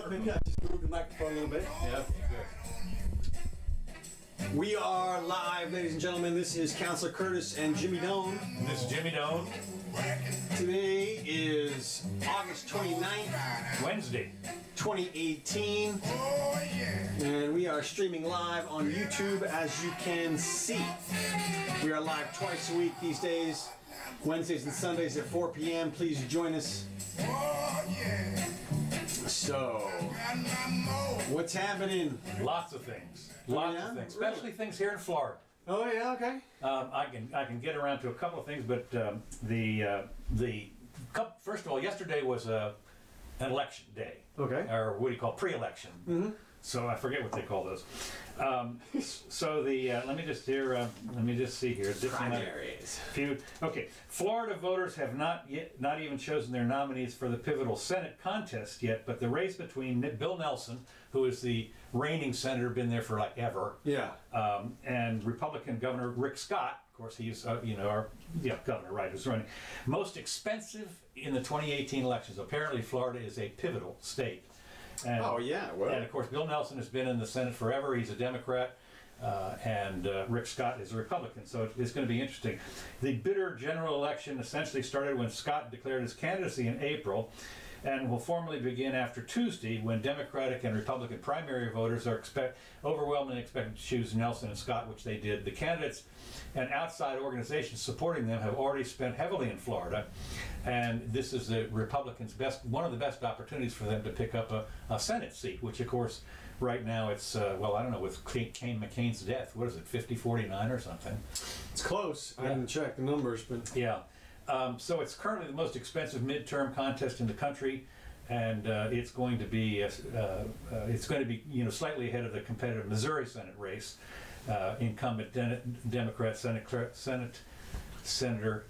maybe I just moved the microphone a little bit. Yeah, good. We are live, ladies and gentlemen. This is Councilor Curtis and Jimmy Doane. This is Jimmy Doane. Today is August 29th, Wednesday. 2018. And we are streaming live on YouTube, as you can see. We are live twice a week these days, Wednesdays and Sundays at 4 p.m. Please join us. So, what's happening? Lots of things. Lots of things, especially things here in Florida. Oh yeah, okay. I can get around to a couple of things, but first of all, yesterday was an election day. Okay. Or what do you call pre-election? Mm-hmm. So I forget what they call those. So let me just see here. Primaries. Okay. Florida voters have not even chosen their nominees for the pivotal Senate contest yet, but the race between Bill Nelson, who is the reigning senator, been there for like ever, and Republican Governor Rick Scott. Of course, he's our governor, right? Who's running most expensive in the 2018 elections. Apparently, Florida is a pivotal state. And, and of course, Bill Nelson has been in the Senate forever. He's a Democrat, and Rick Scott is a Republican. So it's going to be interesting. The bitter general election essentially started when Scott declared his candidacy in April, and will formally begin after Tuesday, when Democratic and Republican primary voters are overwhelmingly expected to choose Nelson and Scott, which they did. The candidates and outside organizations supporting them have already spent heavily in Florida, and this is the Republicans' one of the best opportunities for them to pick up a Senate seat, which of course right now it's, well, I don't know, with McCain's death, what is it, 50-49 or something? It's close. I didn't check the numbers, but... Yeah. So it's currently the most expensive midterm contest in the country, and it's going to be slightly ahead of the competitive Missouri Senate race. Incumbent Democrat Senator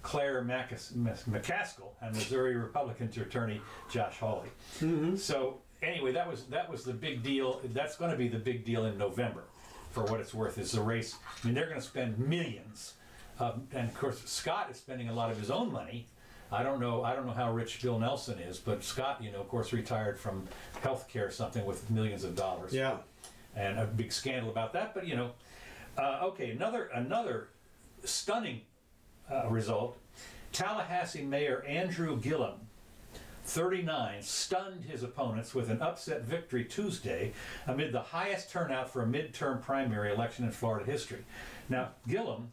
Claire McCaskill and Missouri Republican Attorney Josh Hawley. Mm-hmm. So anyway, that was the big deal. That's going to be the big deal in November, for what it's worth. Is the race? I mean, they're going to spend millions. And of course, Scott is spending a lot of his own money. I don't know how rich Bill Nelson is, but Scott, of course, retired from health care or something with millions of dollars. Yeah. And a big scandal about that. But okay, another stunning result. Tallahassee Mayor Andrew Gillum, 39, stunned his opponents with an upset victory Tuesday amid the highest turnout for a midterm primary election in Florida history. Now, Gillum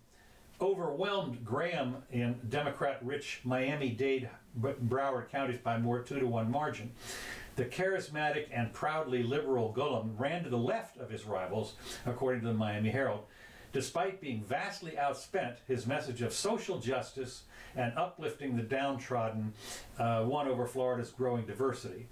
overwhelmed Graham in Democrat-rich Miami-Dade, Broward counties by more 2-to-1 margin. The charismatic and proudly liberal Gillum ran to the left of his rivals, according to the Miami Herald. Despite being vastly outspent, his message of social justice and uplifting the downtrodden won over Florida's growing diversity.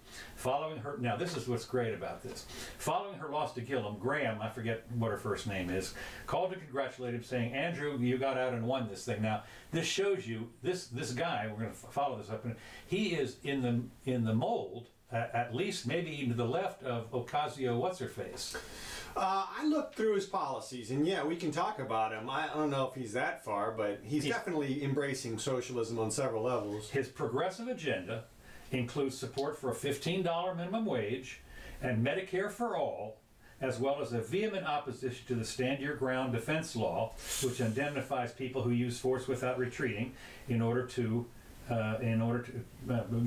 Now this is what's great about this. Following her loss to Gillum, Graham, I forget what her first name is, called to congratulate him, saying, "Andrew, you got out and won this thing." Now, this shows you, this guy, we're going to follow this up, and he is in the mold, at least maybe even to the left of Ocasio what's-her-face. I looked through his policies, and yeah, we can talk about him. I don't know if he's that far, but he's definitely embracing socialism on several levels. His progressive agenda includes support for a $15 minimum wage and Medicare for all, as well as a vehement opposition to the Stand Your Ground defense law, which indemnifies people who use force without retreating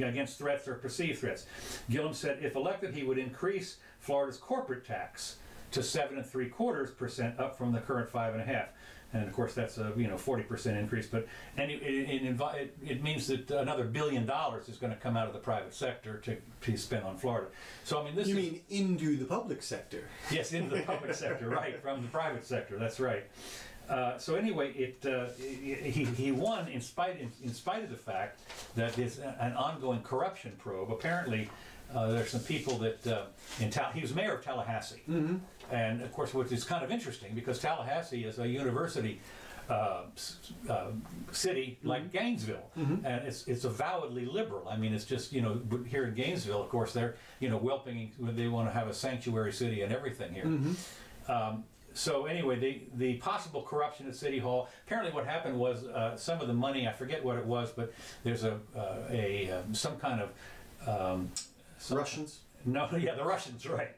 against threats or perceived threats. Gillum said if elected, he would increase Florida's corporate tax to 7.75%, up from the current 5.5%, and of course that's a 40% increase. But it means that another $1 billion is going to come out of the private sector to be spent on Florida. So I mean, you mean into the public sector? Yes, into the public sector, right? From the private sector. That's right. So anyway, he won in spite of the fact that there's an ongoing corruption probe. Apparently, there's some people that he was mayor of Tallahassee, and of course, which is kind of interesting because Tallahassee is a university city like Gainesville, and it's avowedly liberal. I mean, it's just here in Gainesville, of course, they're whelping. They want to have a sanctuary city and everything here. So anyway, the possible corruption at City Hall. Apparently, what happened was some of the money. I forget what it was, but there's some kind of Russians. No, yeah, the Russians, right.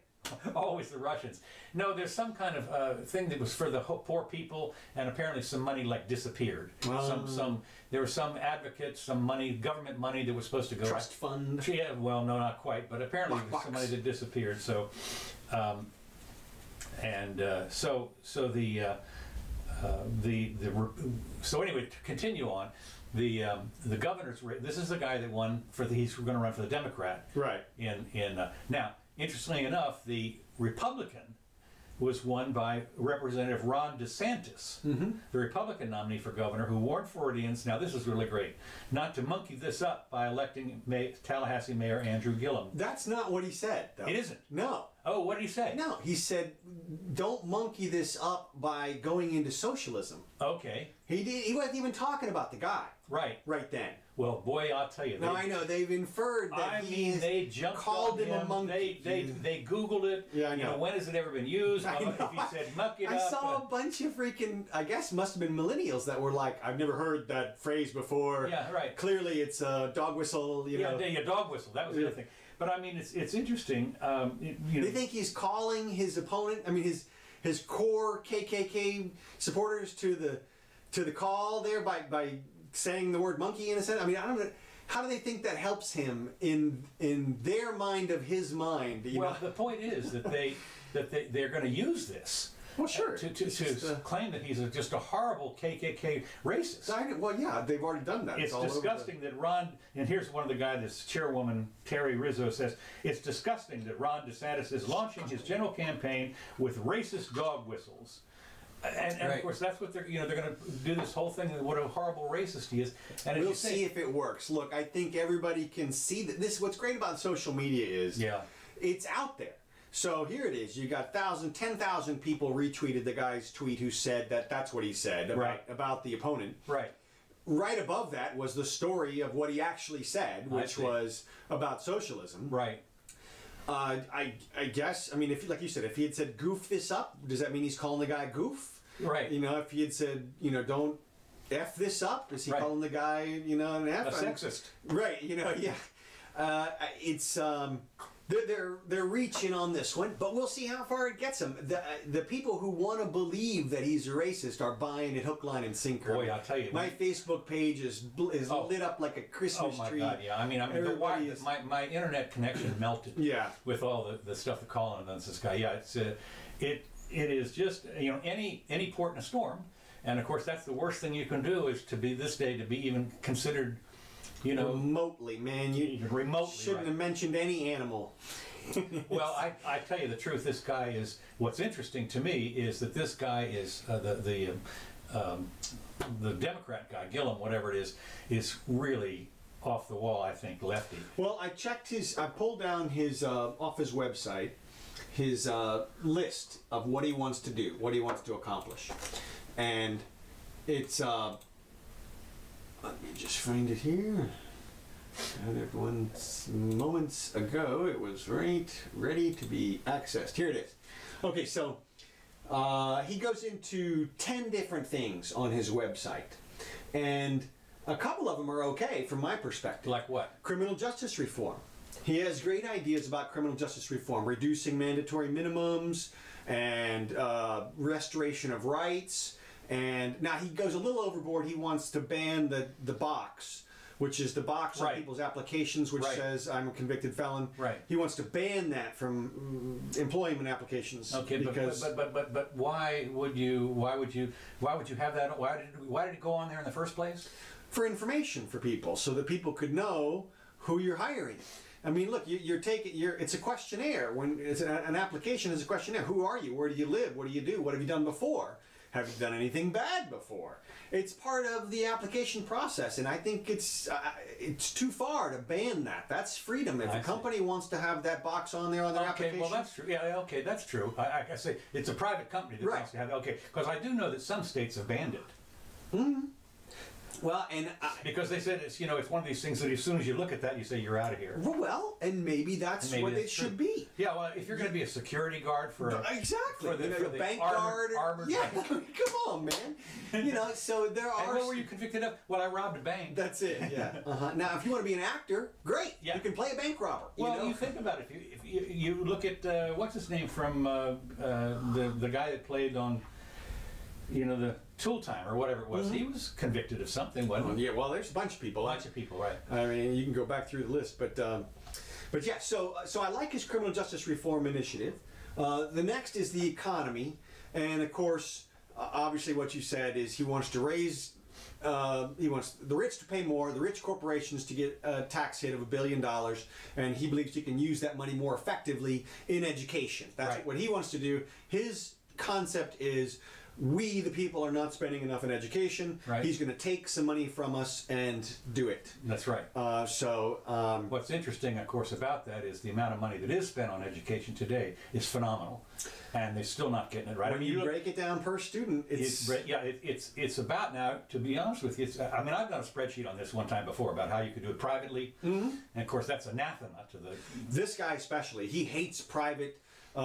Always the Russians. No, there's some kind of thing that was for the poor people, and apparently some money like disappeared. There were some advocates, some money, government money that was supposed to go. Trust fund. Yeah, well, no, not quite, but apparently there was some money that disappeared. So, so anyway, to continue on, the governor's race. This is the guy that won he's going to run for the Democrat. Right. Now, interestingly enough, the Republican was won by Representative Ron DeSantis, the Republican nominee for governor, who warned Floridians, now this is really great, not to monkey this up by electing Tallahassee Mayor Andrew Gillum. That's not what he said, though. It isn't? No. Oh, what did he say? No, he said, don't monkey this up by going into socialism. Okay. He wasn't even talking about the guy. Right. Right then. Well, boy, I'll tell you. No, I know. They've inferred that they jumped called on him a monkey. They Googled it. Yeah, I know. When has it ever been used? I know. If he said muck it up. I saw a bunch of freaking, I guess must have been millennials that were like, I've never heard that phrase before. Yeah, right. Clearly it's a dog whistle, you know. Yeah, dog whistle. That was the other thing. But I mean, it's interesting. They think he's calling his opponent, I mean, his core KKK supporters to the call there by saying the word monkey in a sense. I mean, I don't know. How do they think that helps him in their mind of his mind? Well, the point is that they're going to use this. Well, sure. To claim that he's just a horrible KKK racist. Well, yeah, they've already done that. It's disgusting that Ron, and here's one of the guys, this chairwoman, Terry Rizzo, says, it's disgusting that Ron DeSantis is launching his general campaign with racist dog whistles. And right. Of course, that's what they're going to do this whole thing, what a horrible racist he is. And we'll see if it works. Look, I think everybody can see that what's great about social media is it's out there. So here it is. You got 10,000 people retweeted the guy's tweet who said that's what he said about the opponent. Right. Right above that was the story of what he actually said, which was about socialism. Right. I guess, I mean, if like you said, if he had said goof this up, does that mean he's calling the guy goof? Right. You know, if he had said, don't F this up, is he calling the guy, an F? A sexist. Right, yeah. It's they're reaching on this one, but we'll see how far it gets him. The people who want to believe that he's a racist are buying it hook, line, and sinker. Boy, I'll tell you, my Facebook page is lit up like a Christmas tree. Oh my God, yeah. I mean, my internet connection melted. Yeah. With all the stuff they're calling against this guy. Yeah, it is just any port in a storm, and of course that's the worst thing you can do is to be even considered. Remotely, man. You remotely shouldn't have mentioned any animal. Well, I tell you the truth. This guy is. What's interesting to me is that this guy is the Democrat guy, Gillum, whatever it is really off the wall. I think lefty. Well, I pulled down his off his website, his list of what he wants to do, what he wants to accomplish, and it's. Let me just find it here. And everyone's moments ago, it was ready to be accessed. Here it is. Okay, so he goes into 10 different things on his website. And a couple of them are okay from my perspective. Like what? Criminal justice reform. He has great ideas about criminal justice reform, reducing mandatory minimums and restoration of rights. And now he goes a little overboard. He wants to ban the box, which is the box on people's applications, which says I'm a convicted felon. Right. He wants to ban that from employment applications. Okay, because but why would you have that? Why did it go on there in the first place? For information for people, so that people could know who you're hiring. I mean, look, it's a questionnaire. When it's an application is a questionnaire. Who are you? Where do you live? What do you do? What have you done before? Have you done anything bad before? It's part of the application process, and I think it's too far to ban that. That's freedom. If a company wants to have that box on there on their application. Okay, well that's true. Yeah, okay, that's true. I say it's a private company that wants to have it. Okay, because I do know that some states have banned it. Mm-hmm. Well, and because they said it's it's one of these things that as soon as you look at that, you say you're out of here. well, and maybe that's what it should be. Yeah, well, if you're going to be a security guard for exactly for the bank armored, guard, armored yeah, bank. come on, man. So there are. And what were you convicted of? Well, I robbed a bank. That's it. Yeah. Now, if you want to be an actor, great. Yeah. You can play a bank robber. Well, you think about it. If you look at what's his name from the guy that played on the Tool Time or whatever it was, he was convicted of something, wasn't he? Yeah, well, there's a bunch of people. A bunch of people, right? I mean, you can go back through the list, but yeah. So I like his criminal justice reform initiative. The next is the economy, and of course, obviously, what you said is he wants to raise. He wants the rich to pay more, the rich corporations to get a tax hit of $1 billion, and he believes he can use that money more effectively in education. That's right. what he wants to do. His concept is, we, the people, are not spending enough in education. Right. He's going to take some money from us and do it. That's right. What's interesting, of course, about that is the amount of money that is spent on education today is phenomenal, and they're still not getting it right. When you break it down per student, it's about now. To be honest with you, I've done a spreadsheet on this one time before about how you could do it privately, and of course that's anathema to the. This guy especially, he hates private.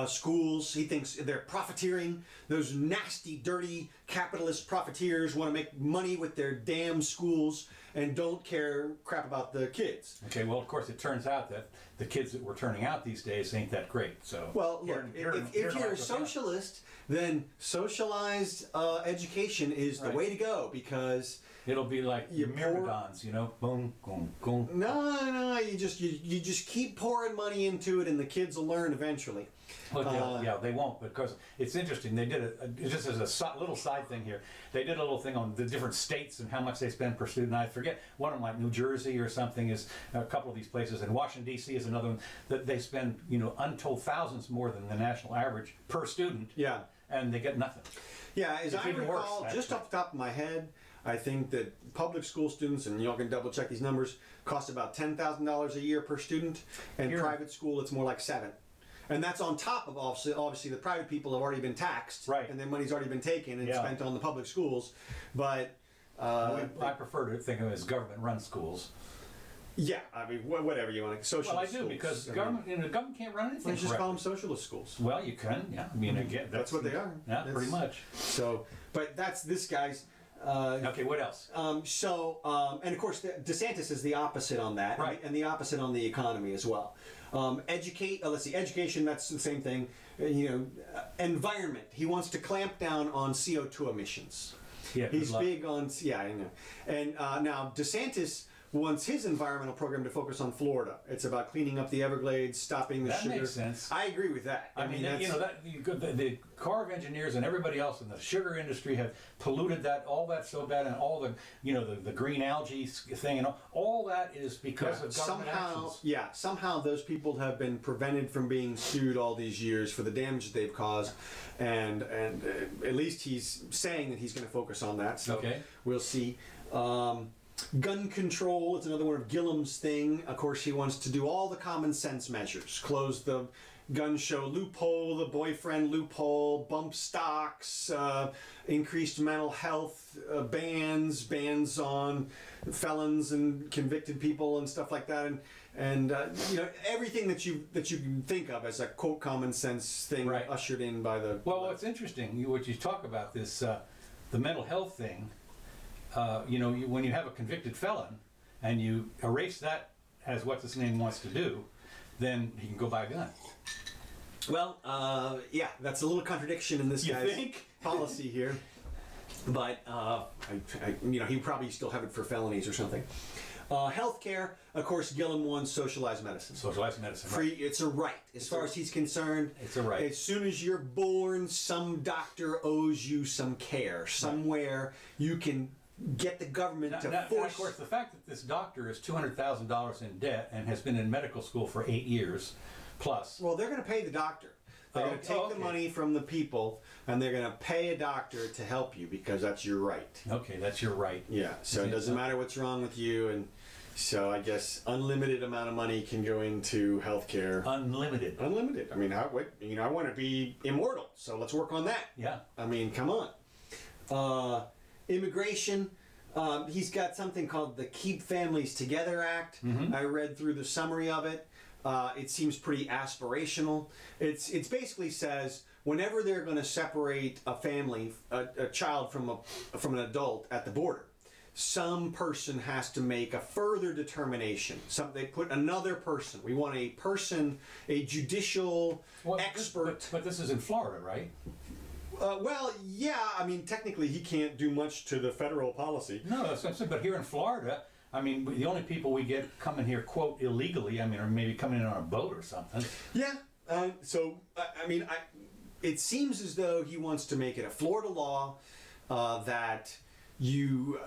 Schools. He thinks they're profiteering. Those nasty, dirty capitalist profiteers want to make money with their damn schools and don't care crap about the kids. Okay, well, of course, it turns out that the kids that we're turning out these days ain't that great. So, well, look, if you're a socialist, then socialized education is the way to go, because it'll be like your myrmidons, boom, boom, boom. No, you just keep pouring money into it, and the kids will learn eventually. Well, they won't, because it's interesting. They did just as a little side thing here. They did a little thing on the different states and how much they spend per student. I forget, one of them, like New Jersey or something, is a couple of these places, and Washington D.C. is another one that they spend untold thousands more than the national average per student. Yeah, and they get nothing. Yeah, as I recall, just off the top of my head, I think that public school students, and y'all can double check these numbers, cost about $10,000 a year per student, and private school it's more like $7,000. And that's on top of obviously the private people have already been taxed, right? And their money's already been taken and spent on the public schools. But I prefer to think of it as government-run schools. Yeah, I mean, whatever you want to. Socialist Well, I do schools. Because government can't run anything. Let's just call them socialist schools. Well, you can. Yeah, I mean, again, that's what they are. Yeah, pretty much. So, but that's this guy's. Okay, what else? And of course, DeSantis is the opposite on that, right? And the opposite on the economy as well. Education. That's the same thing. Environment. He wants to clamp down on CO2 emissions. Yeah, he's big on. Yeah, I know. And now DeSantis wants his environmental program to focus on Florida. It's about cleaning up the Everglades, stopping the sugar. That makes sense. I agree with that. I mean the Corps of Engineers and everybody else in the sugar industry have polluted all that so bad, and all the the green algae thing, and all that is because of government actions. Yeah, somehow those people have been prevented from being sued all these years for the damage that they've caused, and at least he's saying that he's going to focus on that. So we'll see. Gun control is another one of Gillum's thing. Of course, he wants to do all the common sense measures. Close the gun show loophole, the boyfriend loophole, bump stocks, increased mental health bans on felons and convicted people and stuff like that, and everything that you can think of as a quote common sense thing ushered in by the. Well, what's interesting, what you talk about this, the mental health thing. When you have a convicted felon and you erase that as what this name wants to do, then he can go buy a gun. Well, that's a little contradiction in this guy's policy here. But he probably still have it for felonies or something. Healthcare, of course, Gillum wants socialized medicine. Socialized medicine, free. It's a right, as far as he's concerned. It's a right. As soon as you're born, some doctor owes you some care. Somewhere you can get the government to force. Now, of course, the fact that this doctor is $200,000 in debt and has been in medical school for 8 years plus. Well, they're going to pay the doctor. They're going to take the money from the people, and they're going to pay a doctor to help you because that's your right. Okay, that's your right. Yeah, so it doesn't matter what's wrong with you, and so I guess unlimited amount of money can go into healthcare. Unlimited. Unlimited. I mean, I want to be immortal, so let's work on that. Yeah. I mean, come on. Immigration. He's got something called the Keep Families Together Act. I read through the summary of it. It seems pretty aspirational. It's basically says whenever they're going to separate a family, a child from an adult at the border, some person has to make a further determination. They put another person. We want a person, a judicial expert. But this is in Florida, right? Well, yeah. I mean, technically, he can't do much to the federal policy. No, that's what I'm saying. But here in Florida, I mean, the only people we get coming here, quote, illegally, I mean, or maybe coming in on a boat or something. Yeah. So, I mean, it seems as though he wants to make it a Florida law that you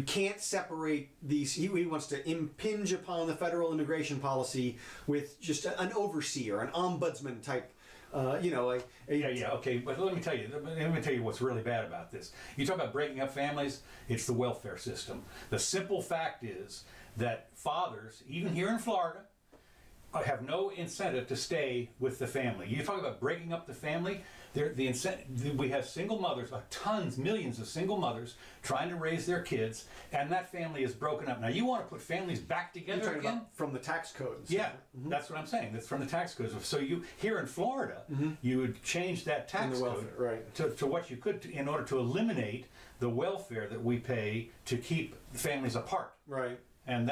can't separate these. He wants to impinge upon the federal immigration policy with just an overseer, an ombudsman type. Okay, but let me tell you what's really bad about this. You talk about breaking up families, it's the welfare system. The simple fact is that fathers, even here in Florida, have no incentive to stay with the family. You talk about breaking up the family, we have single mothers, millions of single mothers trying to raise their kids, and that family is broken up. Now you want to put families back together again? About from the tax codes. Yeah, that's what I'm saying. That's from the tax codes. So you, here in Florida, you would change that tax code right. to what you could in order to eliminate the welfare that we pay to keep families apart. Right. And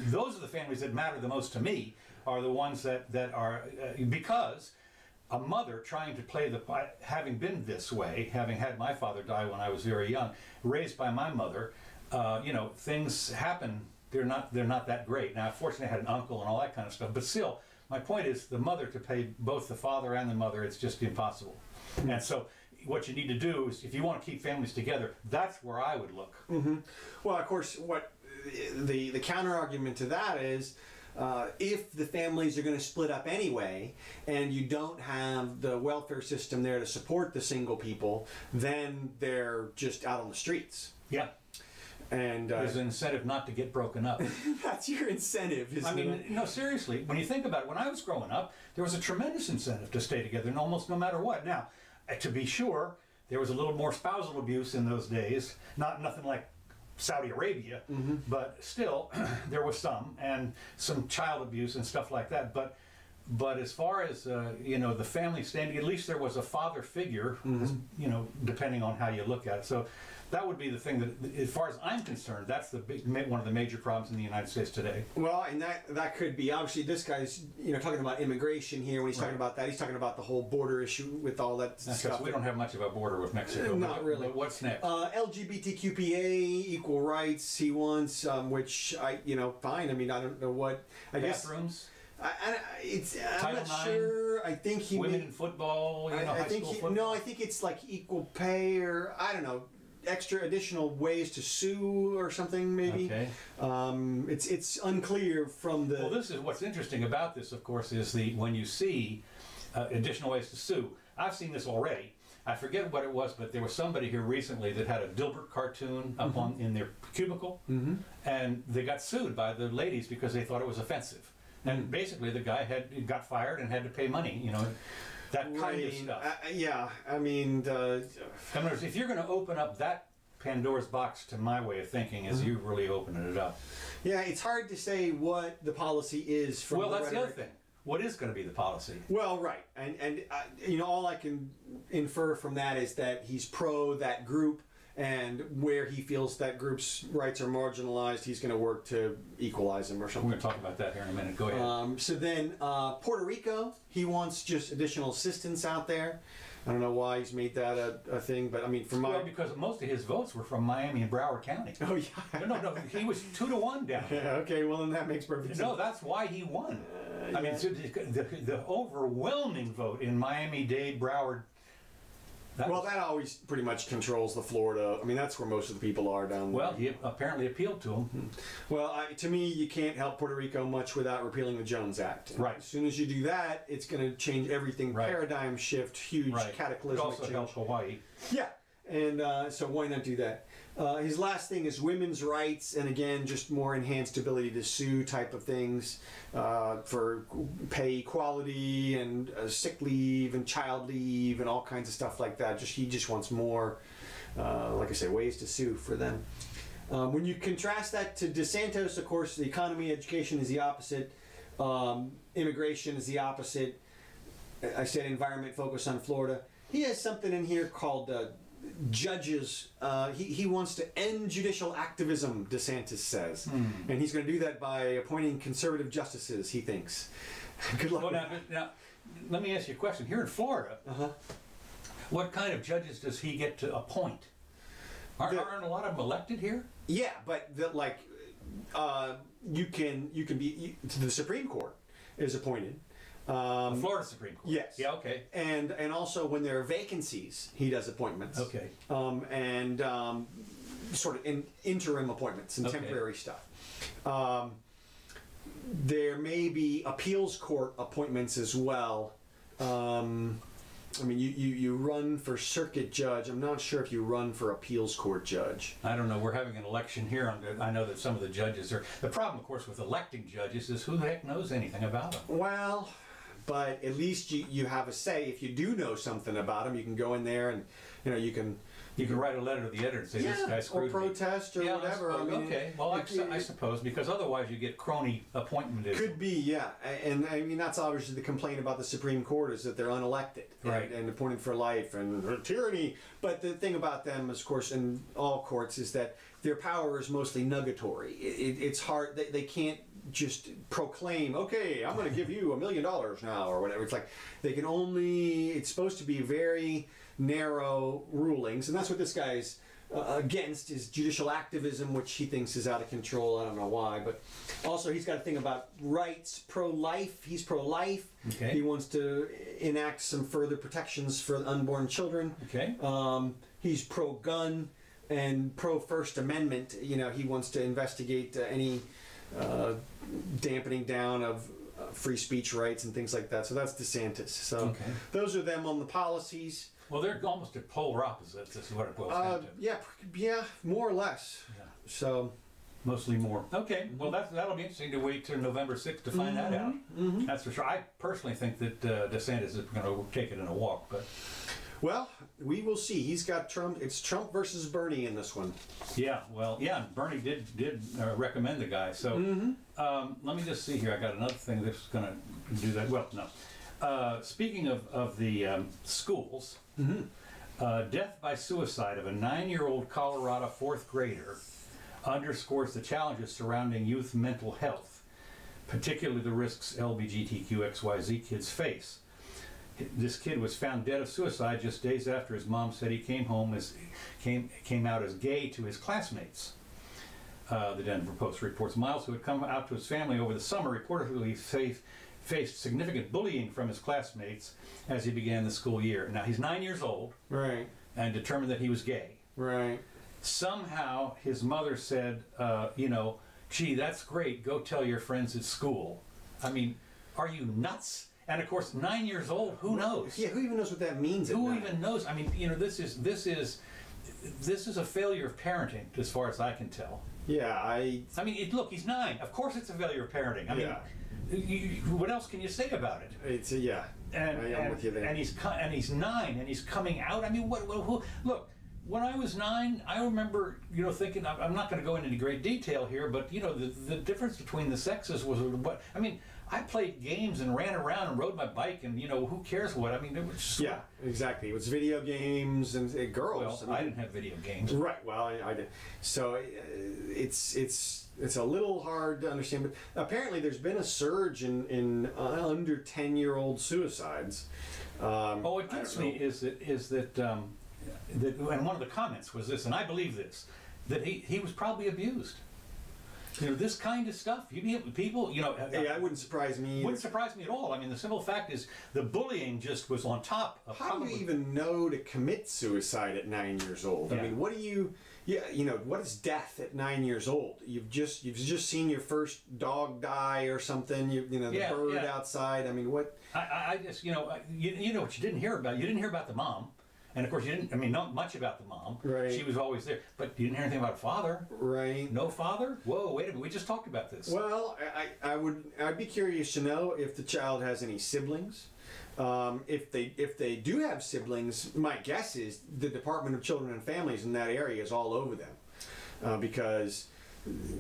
those are the families that matter the most to me, are the ones that are because a mother trying to play having been this way, having had my father die when I was very young, raised by my mother, things happen. They're not that great. Now, fortunately, I had an uncle and all that kind of stuff, but still, my point is the mother to pay both the father and the mother, it's just impossible. And so what you need to do is, if you want to keep families together, that's where I would look. Well, of course, what the counter argument to that is, if the families are going to split up anyway, and you don't have the welfare system there to support the single people, then they're just out on the streets. Yeah. And there's an incentive not to get broken up. That's your incentive, isn't it? No, seriously. When you think about it, when I was growing up, there was a tremendous incentive to stay together, and almost no matter what. Now, to be sure, there was a little more spousal abuse in those days. Nothing like Saudi Arabia, but still, there was some, and some child abuse and stuff like that. But as far as the family standing, at least there was a father figure, depending on how you look at it. So that would be the thing that, as far as I'm concerned, that's one of the major problems in the United States today. Well, and that could be, obviously, this guy's talking about immigration here. When he's talking about that, he's talking about the whole border issue with all that stuff. We don't have much of a border with Mexico. Not really. But what's next? LGBTQPA, equal rights. He wants, which fine. I mean, I don't know what. I guess bathrooms. I'm not sure. I think he women in football. High school football. No, I think it's like equal pay, or I don't know, extra additional ways to sue or something maybe. Okay. It's unclear from the. Well, this is what's interesting about this, of course, is when you see additional ways to sue. I've seen this already. I forget what it was, but there was somebody here recently that had a Dilbert cartoon up in their cubicle, and they got sued by the ladies because they thought it was offensive. And basically, the guy got fired and had to pay money. That kind of stuff. Yeah, I mean, in other words, if you're going to open up that Pandora's box, to my way of thinking, is you really opening it up. Yeah, it's hard to say what the policy is from. Well, that's the other thing. What is going to be the policy? Well, right, and all I can infer from that is that he's pro that group. And where he feels that group's rights are marginalized, he's going to work to equalize them or something. We're going to talk about that here in a minute. Go ahead. So then Puerto Rico, he wants just additional assistance out there. I don't know why he's made that a thing, but I mean, because most of his votes were from Miami and Broward County. Oh, yeah. No, he was 2-1 down there. Yeah, okay, well, then that makes perfect sense. No, that's why he won. I mean, the overwhelming vote in Miami-Dade, Broward. That always pretty much controls the Florida. I mean, that's where most of the people are down there. Well, he apparently appealed to him. Well, to me, you can't help Puerto Rico much without repealing the Jones Act. Right. As soon as you do that, it's going to change everything. Right. Paradigm shift, huge cataclysmic change. It also helps Hawaii. Yeah. And so why not do that? His last thing is women's rights, and again, just more enhanced ability to sue type of things for pay equality and sick leave and child leave and all kinds of stuff like that. He just wants more, like I say, ways to sue for them. When you contrast that to DeSantis, of course, the economy, education is the opposite. Immigration is the opposite. I said environment focus on Florida. He has something in here called judges. He wants to end judicial activism, DeSantis says. And he's going to do that by appointing conservative justices, he thinks. Good luck. Well, now, let me ask you a question. Here in Florida, what kind of judges does he get to appoint? Aren't a lot of them elected here? Yeah, but you can be to the Supreme Court is appointed. The Florida Supreme Court. Yes. Yeah. Okay. And also when there are vacancies, he does appointments. Okay. And sort of interim appointments and temporary stuff. There may be appeals court appointments as well. I mean, you run for circuit judge. I'm not sure if you run for appeals court judge. I don't know. We're having an election here. I know that some of the judges are. The problem, of course, with electing judges is who the heck knows anything about them? Well, but at least you have a say. If you do know something about them, you can go in there and you can write a letter to the editor and say this guy screwed or protest me. or whatever. I mean, okay. Well, I suppose because otherwise you get crony appointmentism. Could be, yeah. And I mean that's obviously the complaint about the Supreme Court is that they're unelected and appointed for life and tyranny. But the thing about them, of course, in all courts is that their power is mostly nugatory. It's hard. They can't just proclaim, okay, I'm going to give you $1 million now or whatever. It's like they can only. It's supposed to be very narrow rulings, and that's what this guy's against is judicial activism, which he thinks is out of control. I don't know why, but also he's got a thing about rights, pro-life. He's pro-life. Okay. He wants to enact some further protections for unborn children. Okay. He's pro-gun and pro-First Amendment. He wants to investigate any dampening down of free speech rights and things like that. So that's DeSantis. So those are them on the policies. Well, they're almost at polar opposites. This is what it boils down to. Yeah, more or less. Yeah. So mostly more. Okay. Well, that'll be interesting to wait till November 6th to find that out. That's for sure. I personally think that DeSantis is going to take it in a walk, but. Well, we will see. He's got Trump. It's Trump versus Bernie in this one. Yeah. Well, yeah. Bernie did recommend the guy. So let me just see here. I got another thing that's going to do that. Well, no. Speaking of the schools, death by suicide of a 9-year-old Colorado 4th grader underscores the challenges surrounding youth mental health, particularly the risks LGBTQXYZ kids face. This kid was found dead of suicide just days after his mom said he came out as gay to his classmates. The Denver Post reports Miles, who had come out to his family over the summer, reportedly faced significant bullying from his classmates as he began the school year. Now he's 9 years old, right, and determined that he was gay. Right. Somehow his mother said, "Gee, that's great. Go tell your friends at school." I mean, are you nuts? And of course, 9 years old. Who knows? Yeah, who even knows what that means? Who even knows? I mean, this is a failure of parenting, as far as I can tell. Yeah, look, he's 9. Of course, it's a failure of parenting. I mean, what else can you say about it? It's I'm with you there. And he's 9, and he's coming out. I mean, look. When I was 9, I remember, thinking, I'm not going to go into any great detail here, but, the difference between the sexes was what, I mean, I played games and ran around and rode my bike and, who cares what, I mean, it was just... Yeah, exactly. It was video games and girls. Well, I didn't have video games. Right, well, I did. So it's a little hard to understand, but apparently there's been a surge in under 10-year-old suicides. What gets me is that and one of the comments was this, and I believe this, that he was probably abused. This kind of stuff. People, Yeah, it wouldn't surprise me. Wouldn't surprise me at all. I mean, the simple fact is the bullying just was on top of. How do you even know to commit suicide at 9 years old? Yeah. I mean, what do you? Yeah, what is death at 9 years old? You've just seen your first dog die or something. The bird outside. I mean, what? I just you know what you didn't hear about. You didn't hear about the mom. And of course, you didn't, I mean, not much about the mom. Right. She was always there. But you didn't hear anything about a father. Right. No father? Whoa, wait a minute. We just talked about this. Well, I'd be curious to know if the child has any siblings. If they do have siblings, my guess is the Department of Children and Families in that area is all over them, because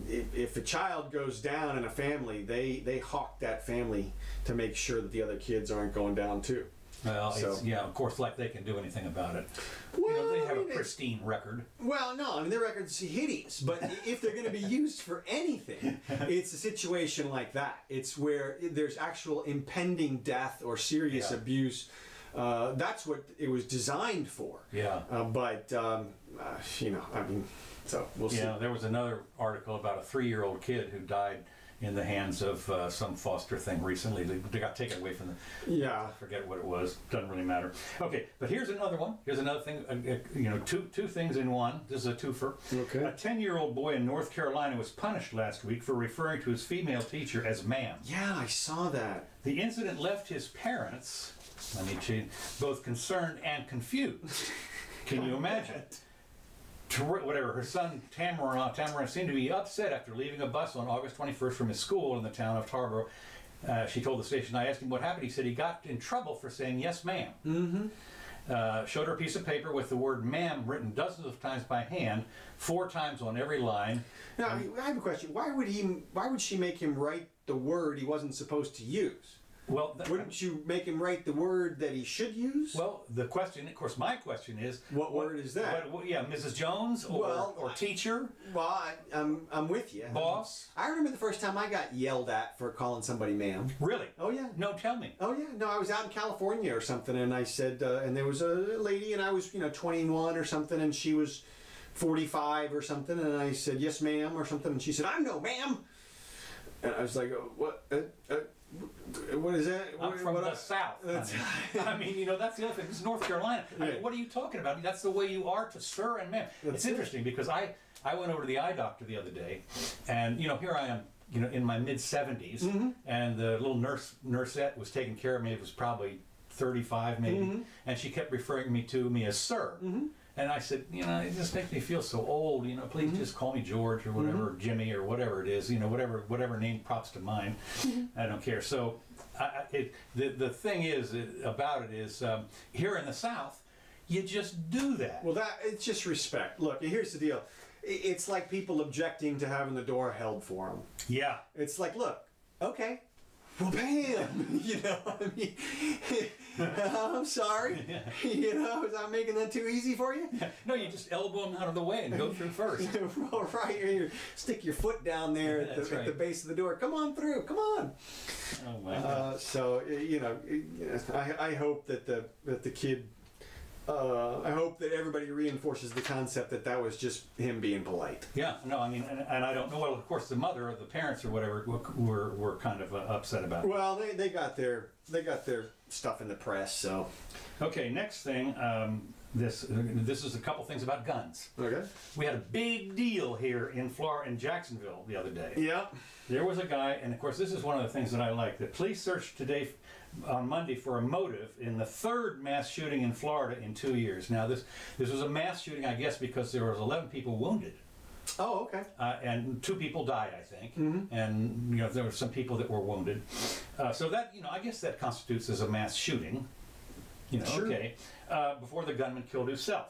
if a child goes down in a family, they hawk that family to make sure that the other kids aren't going down too. Well, So- yeah, of course, like they can do anything about it. Well, they I have mean, a pristine record. Well, no, I mean their record's hideous, but if they're going to be used for anything, it's a situation like that. It's where there's actual impending death or serious Yeah. abuse. That's what it was designed for. Yeah. But you know, I mean, so we'll see. Yeah, there was another article about a 3-year-old kid who died in the hands of some foster thing recently. They got taken away from the. Yeah. I forget what it was. Doesn't really matter. Okay, but here's another one. Here's another thing. You know, two things in one. This is a twofer. Okay. A 10-year-old boy in North Carolina was punished last week for referring to his female teacher as ma'am. Yeah, I saw that. The incident left his parents, I mean, both concerned and confused. Can you imagine? Whatever, her son Tamara seemed to be upset after leaving a bus on August 21st from his school in the town of Tarboro. She told the station, I asked him what happened. He said he got in trouble for saying yes, ma'am. Mm-hmm. Showed her a piece of paper with the word ma'am written dozens of times by hand, 4 times on every line. Now, I have a question. Why would she make him write the word he wasn't supposed to use? Well, Wouldn't you make him write the word that he should use? well, the question, of course, my question is, What word is that? Yeah, Mrs. Jones or teacher, Well, I'm with you. boss. I remember the first time I got yelled at for calling somebody ma'am. Really? Oh yeah. No, tell me. Oh yeah. No, I was out in California or something, and I said, and there was a lady, and I was 21 or something, and she was 45 or something, and I said yes, ma'am, or something, and she said I'm no ma'am, and I was like, what? What is that? I'm from the South. I mean, that's the other thing. This is North Carolina. I mean, what are you talking about? That's the way you are to sir and ma'am. It's interesting because I went over to the eye doctor the other day, and here I am, in my mid-70s, and the little nursette was taking care of me. It was probably 35 maybe, and she kept referring to me as sir. And I said, it just makes me feel so old. Please just call me George or whatever, or Jimmy or whatever it is. Whatever name pops to mind. I don't care. So, the thing is about it is here in the South, you just do that. Well, it's just respect. Look, here's the deal. It's like people objecting to having the door held for them. Yeah. It's like, look, okay. Well, bam! I mean, I'm sorry. Was I making that too easy for you? No, you just elbow them out of the way and go through first. Right, you stick your foot down there at the base of the door. Come on through. Come on. Oh my God. So I hope that the kid. I hope that everybody reinforces the concept that was just him being polite. Yeah, no, I mean, and I don't know. Well, of course, the mother or the parents or whatever were kind of upset about it. Well, they got their stuff in the press, so. Okay, next thing. This is a couple things about guns. Okay. We had a big deal here in Florida, in Jacksonville, the other day. Yeah. There was a guy, and of course, this is one of the things that I like. The police searched today on Monday for a motive in the 3rd mass shooting in Florida in 2 years. Now, this was a mass shooting, I guess, because there was 11 people wounded. Oh, okay. And 2 people died, I think, and there were some people that were wounded. So that I guess that constitutes as a mass shooting. Sure. Okay. Before the gunman killed himself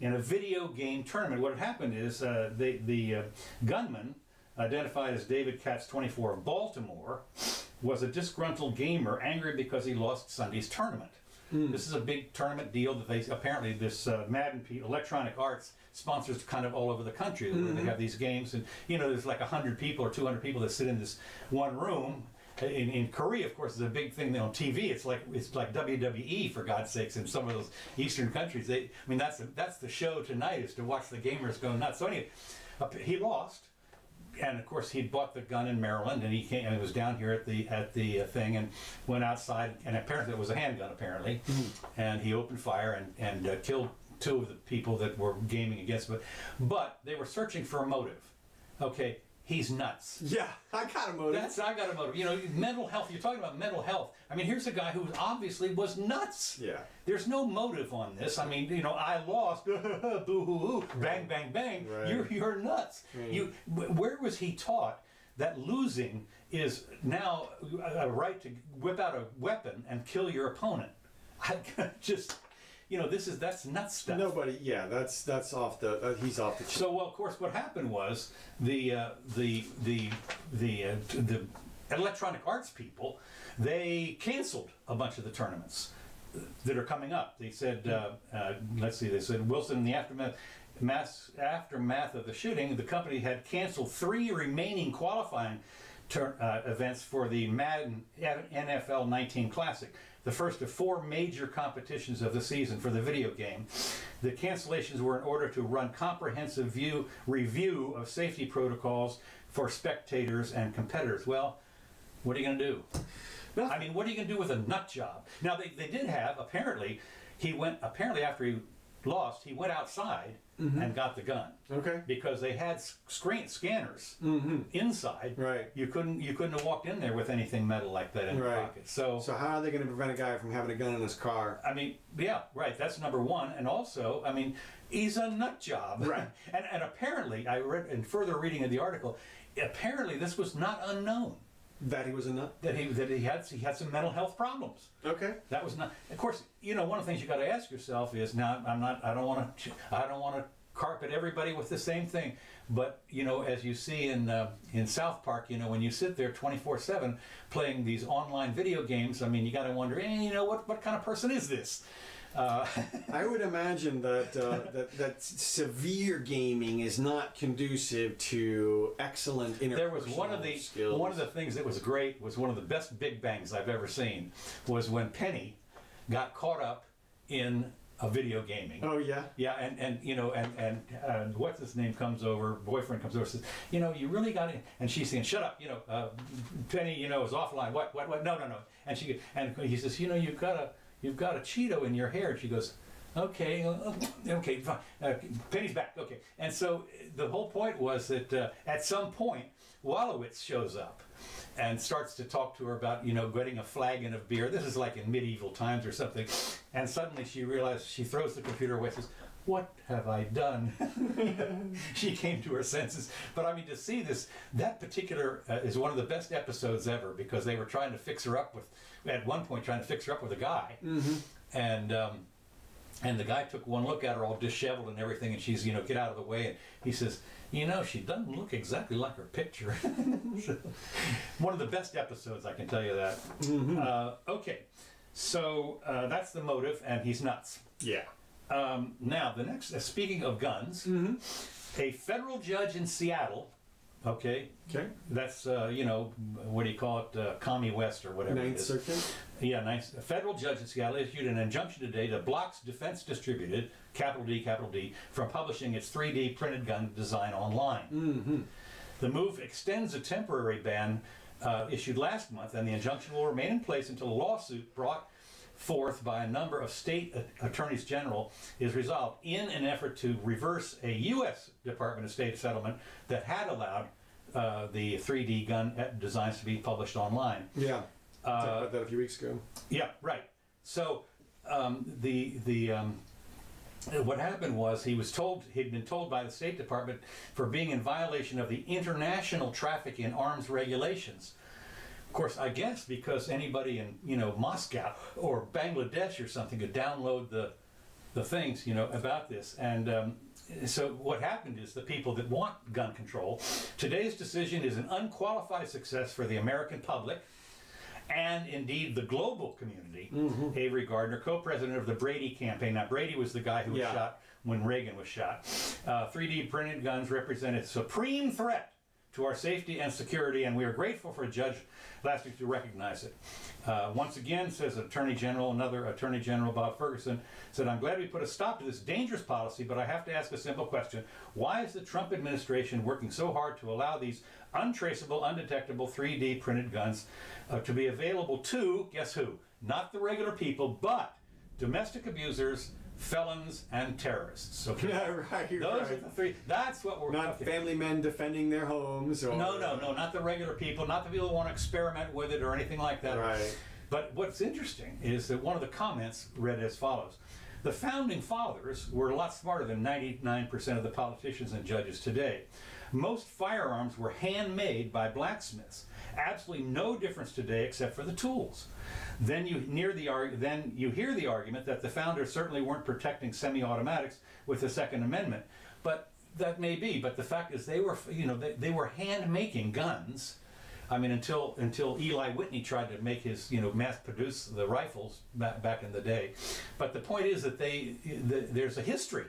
in a video game tournament. What had happened is the gunman, identified as David Katz, 24, of Baltimore, was a disgruntled gamer, angry because he lost Sunday's tournament. This is a big tournament deal that apparently this Madden Electronic Arts sponsors kind of all over the country. Where they have these games, and there's like 100 people or 200 people that sit in this one room. In Korea, of course, is a big thing on TV. It's like WWE, for God's sakes, in some of those Eastern countries. That's the show tonight, is to watch the gamers go nuts. So anyway, he lost, and of course he'd bought the gun in Maryland, and he came and was down here at the thing, and went outside, and apparently it was a handgun, apparently, and he opened fire and killed 2 of the people that were gaming against him. But they were searching for a motive. Okay. he's nuts. Yeah, I got a motive. I got a motive. You know, mental health, you're talking about mental health. I mean, here's a guy who obviously was nuts. Yeah. There's no motive on this. I mean, you know, I lost, boo-hoo-hoo, bang, bang, bang. Right. You're nuts. Right. Where was he taught that losing is now a right to whip out a weapon and kill your opponent? I just... You know, that's nuts stuff. Nobody, yeah, that's off the, he's off the. So, well, of course, what happened was the Electronic Arts people, they canceled a bunch of the tournaments that are coming up. They said, let's see, they said Wilson, in the aftermath of the shooting, the company had canceled 3 remaining qualifying events for the Madden NFL 19 Classic, the first of 4 major competitions of the season for the video game. The cancellations were in order to run comprehensive review of safety protocols for spectators and competitors. Well, what are you going to do? Nothing. I mean, what are you going to do with a nut job? Now, they did have, apparently after he lost, he went outside and got the gun. Okay. Because they had scanners inside. Right. You couldn't have walked in there with anything metal like that in your pocket. So how are they going to prevent a guy from having a gun in his car? I mean, yeah, right. That's number one. And also, I mean, he's a nut job. Right. and apparently, I read in further reading of the article, apparently this was not unknown. That he was a nut? That he had some mental health problems. Okay. That was not. Of course, you know, one of the things you got to ask yourself is, now I don't want to carpet everybody with the same thing, but you know, as you see in South Park, you know, when you sit there 24/7 playing these online video games, I mean, you got to wonder, you know, what kind of person is this? I would imagine that that severe gaming is not conducive to excellent interpersonal There was one of the things that was great, was one of the best big bangs I've ever seen, was when Penny got caught up in a video gaming. Oh yeah. Yeah, and you know, and what's his name boyfriend comes over, says, you know, you really got it, and she's saying, shut up, you know, Penny, you know, is offline. What? No. And he says, you know, you've got a Cheeto in your hair. And she goes, okay, fine. Penny's back. Okay. And so the whole point was that at some point, Wallowitz shows up and starts to talk to her about, you know, getting a flagon of beer. This is like in medieval times or something. And suddenly she realizes, she throws the computer away and says, what have I done? She came to her senses. But I mean, to see this, that particular is one of the best episodes ever, because they were trying to fix her up with, at one point, trying to fix her up with a guy. And the guy took one look at her all disheveled and everything, and she's, you know, get out of the way. And he says, you know, she doesn't look exactly like her picture. So, one of the best episodes, I can tell you that. Okay, so that's the motive, and he's nuts. Yeah. Now, the next, speaking of guns, a federal judge in Seattle, okay, that's, you know, what do you call it, Commie West or whatever Ninth it is. Circuit? Yeah, a federal judge in Seattle issued an injunction today that blocks Defense Distributed, capital D, from publishing its 3D printed gun design online. The move extends a temporary ban issued last month, and the injunction will remain in place until a lawsuit brought forth by a number of state attorneys general is resolved, in an effort to reverse a U.S. Department of State settlement that had allowed the 3D gun designs to be published online. Yeah, talked about that a few weeks ago. Yeah, right. So what happened was he'd been told by the State Department for being in violation of the international traffic in arms regulations. Of course, I guess because anybody in, you know, Moscow or Bangladesh or something could download the things, you know, about this. And so what happened is, the people that want gun control, today's decision is an unqualified success for the American public and indeed the global community. Avery Gardner, co-president of the Brady campaign. Now, Brady was the guy who was shot when Reagan was shot. 3D printed guns represent a supreme threat to our safety and security, and we are grateful for a judge last week to recognize it. Once again, says another Attorney General, Bob Ferguson, said, I'm glad we put a stop to this dangerous policy, but I have to ask a simple question. Why is the Trump administration working so hard to allow these untraceable, undetectable 3D printed guns to be available to, guess who? Not the regular people, but domestic abusers, felons, and terrorists. Okay, Yeah, right. those are the three. That's what we're not okay. family men defending their homes. Or, No, not the regular people, not the people who want to experiment with it or anything like that. Right. But what's interesting is that one of the comments read as follows. The founding fathers were a lot smarter than 99% of the politicians and judges today. Most firearms were handmade by blacksmiths. Absolutely no difference today except for the tools. Then you hear the argument that the founders certainly weren't protecting semi-automatics with the Second Amendment. But that may be. But the fact is, they were hand making guns. I mean, until Eli Whitney tried to make his, mass produce the rifles back in the day. But the point is that there's a history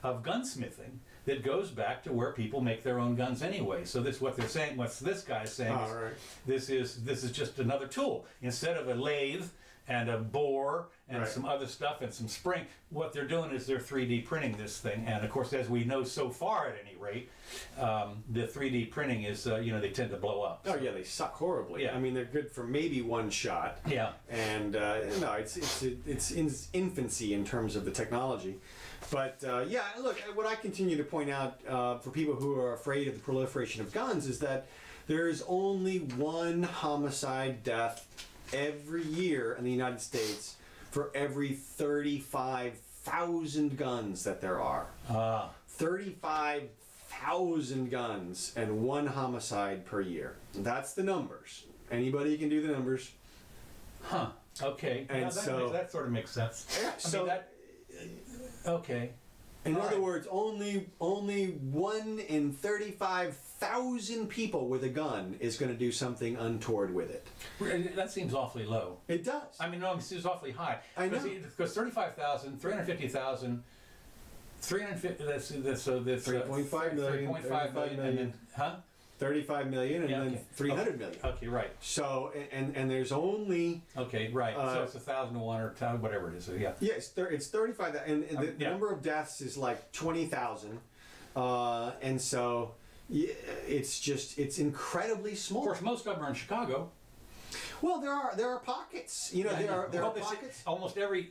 of gunsmithing that goes back to where people make their own guns anyway. So this what they're saying. What this guy's saying is, this is just another tool instead of a lathe and a bore and some other stuff and some spring. What they're doing is they're 3D printing this thing. And of course, as we know so far, at any rate, the 3D printing is they tend to blow up. Oh yeah, they suck horribly. Yeah. I mean, they're good for maybe one shot. Yeah. And no, it's in infancy in terms of the technology. But yeah, look, what I continue to point out for people who are afraid of the proliferation of guns is that there is only one homicide death every year in the United States for every 35,000 guns that there are. 35,000 guns and one homicide per year. That's the numbers. Anybody can do the numbers. Huh. Okay. And that sort of makes sense. Yeah, okay. In other words, only 1 in 35,000 people with a gun is going to do something untoward with it. That seems awfully low. It does. I mean, no, it seems awfully high. I know. Because 35,000, 350,000, 350, that's 3.5 million, 3.5 million, and then, 35 million and Yeah, then okay. 300 million. Okay, right. So, and there's only... Okay, right. So it's 1,000 to 1 or whatever it is. So, yeah. Yeah, it's 35, and the number of deaths is like 20,000. And so it's incredibly small. Of course, most of them are in Chicago. Well, there are pockets. There are pockets. Almost every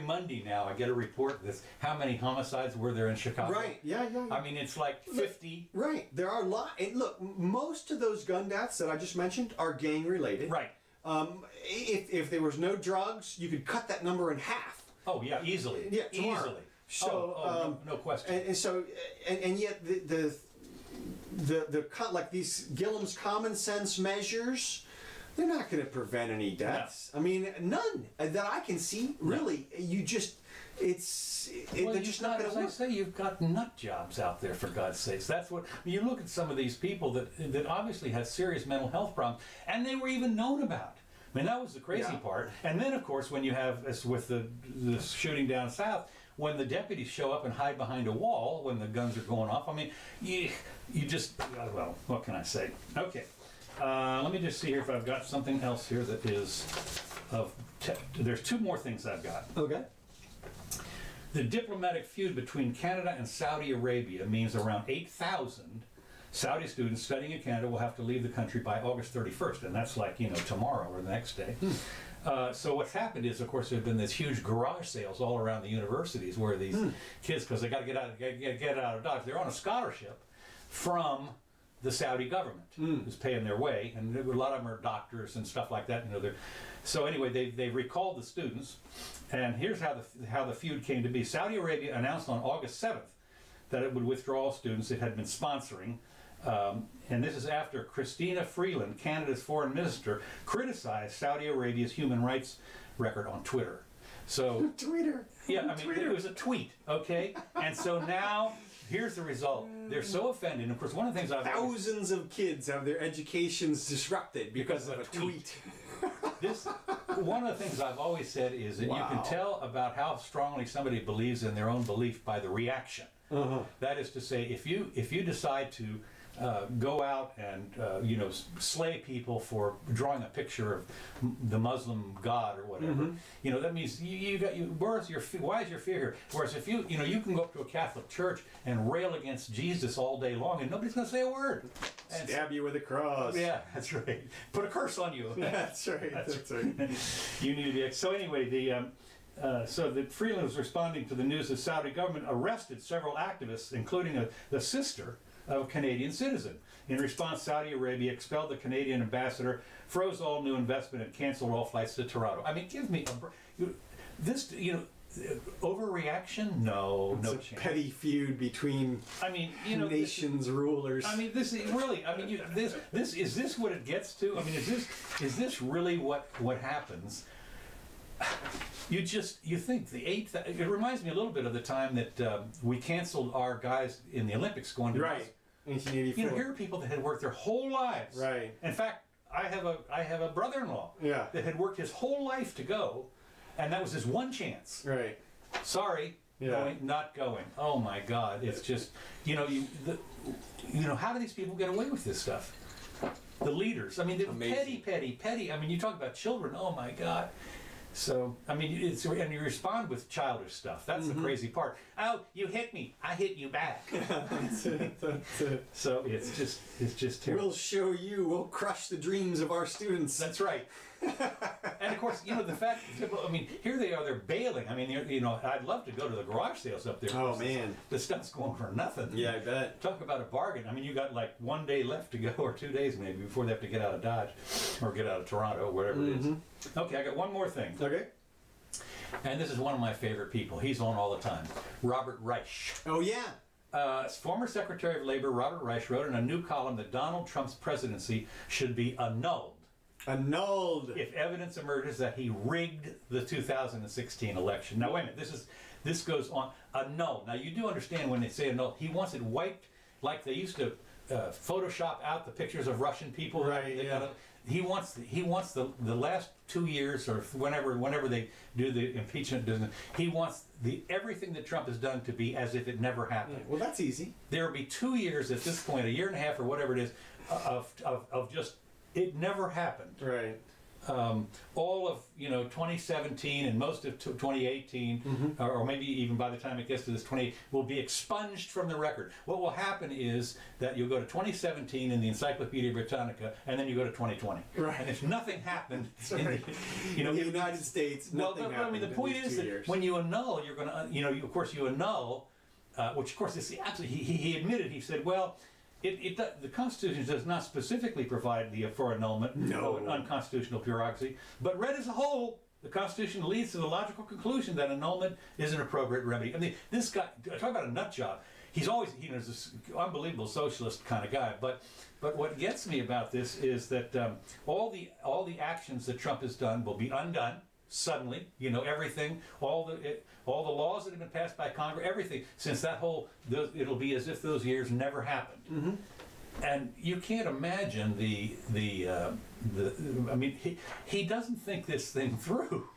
Monday now, I get a report that's how many homicides were there in Chicago. Right. Yeah. I mean, it's like 50. Right. There are a lot. And look, most of those gun deaths that I just mentioned are gang related. Right. If there was no drugs, you could cut that number in half. Oh yeah, easily. Yeah, tomorrow. Easily. So no question. And so yet the like these Gillum's common sense measures, they're not going to prevent any deaths. No. I mean, none that I can see. Really, no. They're just not going to work. As I say, you've got nut jobs out there, for God's sakes. That's what you look at. Some of these people that obviously have serious mental health problems, and they were even known about. I mean, that was the crazy part. And then, of course, when you have, as with the shooting down south, when the deputies show up and hide behind a wall when the guns are going off, I mean, you just, well, what can I say? Okay. Let me just see here if I've got something else here that is of... There's two more things I've got. Okay. The diplomatic feud between Canada and Saudi Arabia means around 8,000 Saudi students studying in Canada will have to leave the country by August 31st, and that's like, tomorrow or the next day. So what's happened is, of course, there have been these huge garage sales all around the universities where these kids, because they got to get out of Dodge, they're on a scholarship from the Saudi government who's paying their way, and a lot of them are doctors and stuff like that. So anyway, they recalled the students, and here's how the feud came to be. Saudi Arabia announced on August 7th that it would withdraw students it had been sponsoring. And this is after Christina Freeland, Canada's foreign minister, criticized Saudi Arabia's human rights record on Twitter. So Twitter. Yeah, I mean, it was a tweet, okay? And so now, here's the result. They're so offended. And of course, one of the things thousands of kids have their educations disrupted because of a tweet. One of the things I've always said is that you can tell about how strongly somebody believes in their own belief by the reaction. That is to say, if you decide to go out and slay people for drawing a picture of the Muslim God or whatever, that means why is your fear here? Whereas if you can go up to a Catholic church and rail against Jesus all day long and nobody's going to say a word. And stab you with a cross. Yeah, that's right. Put a curse on you. That's right. That's right. You need to be. So anyway, So the Freeland was responding to the news the Saudi government arrested several activists, including the sister of a Canadian citizen. In response, Saudi Arabia expelled the Canadian ambassador, froze all new investment, and canceled all flights to Toronto. I mean, give me this, overreaction? No, no chance. Petty feud between nations, rulers. I mean, this is really. I mean, this is this what it gets to? I mean, is this really what happens? You think the eighth. It reminds me a little bit of the time that we canceled our guys in the Olympics going to right. 1984. Here are people that had worked their whole lives. Right. In fact, I have a brother-in-law that had worked his whole life to go, and that was his one chance. Right. Sorry, not going. Oh my God! It's just how do these people get away with this stuff? The leaders. I mean, petty. I mean, you talk about children. Oh my God. So, I mean, and you respond with childish stuff. That's the crazy part. Oh, you hit me. I hit you back. That's it. So it's just terrible. We'll show you. We'll crush the dreams of our students. That's right. And of course, the fact. I mean, here they are. They're bailing. I mean, I'd love to go to the garage sales up there. Oh man, the stuff's going for nothing. Yeah, I bet. Talk about a bargain. I mean, you got like 1 day left to go, or 2 days maybe, before they have to get out of Dodge, or get out of Toronto, whatever it is. Okay, I got one more thing. Okay. And this is one of my favorite people. He's on all the time. Robert Reich. Oh yeah. Former Secretary of Labor Robert Reich wrote in a new column that Donald Trump's presidency should be annulled. Annulled. If evidence emerges that he rigged the 2016 election. Now wait a minute. This goes on. Annulled. Now you do understand when they say annulled. He wants it wiped like they used to Photoshop out the pictures of Russian people. Right. Yeah. He wants the last 2 years or whenever they do the impeachment business. He wants everything that Trump has done to be as if it never happened. Well, that's easy. There will be 2 years at this point, a year and a half or whatever it is, of just it never happened. Right. All of 2017 and most of 2018, or maybe even by the time it gets to this 20, will be expunged from the record. What will happen is that you'll go to 2017 in the Encyclopedia Britannica, and then you go to 2020. Right. And if nothing happened, in the United States, nothing happened. I mean, the point is that when you annul, you're going to, of course, you annul, which of course is absolutely. He admitted. He said, well. The Constitution does not specifically provide for annulment of an unconstitutional bureaucracy, but read as a whole, the Constitution leads to the logical conclusion that annulment is an appropriate remedy. I mean, this guy, talk about a nut job. He's always, he's this unbelievable socialist kind of guy. But what gets me about this is that all the actions that Trump has done will be undone. Suddenly, everything, all the laws that have been passed by Congress, everything, since it'll be as if those years never happened. And you can't imagine I mean, he doesn't think this thing through.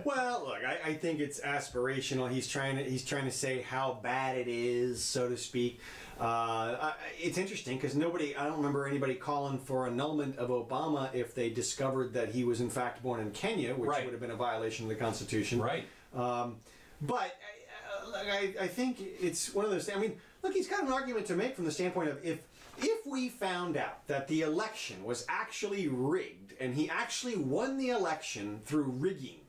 Well, look, I think it's aspirational. He's trying to say how bad it is, so to speak. It's interesting because I don't remember anybody calling for annulment of Obama if they discovered that he was in fact born in Kenya, which would have been a violation of the Constitution. Right. But I think it's one of those things. I mean, look, he's got an argument to make from the standpoint of if we found out that the election was actually rigged and he actually won the election through rigging,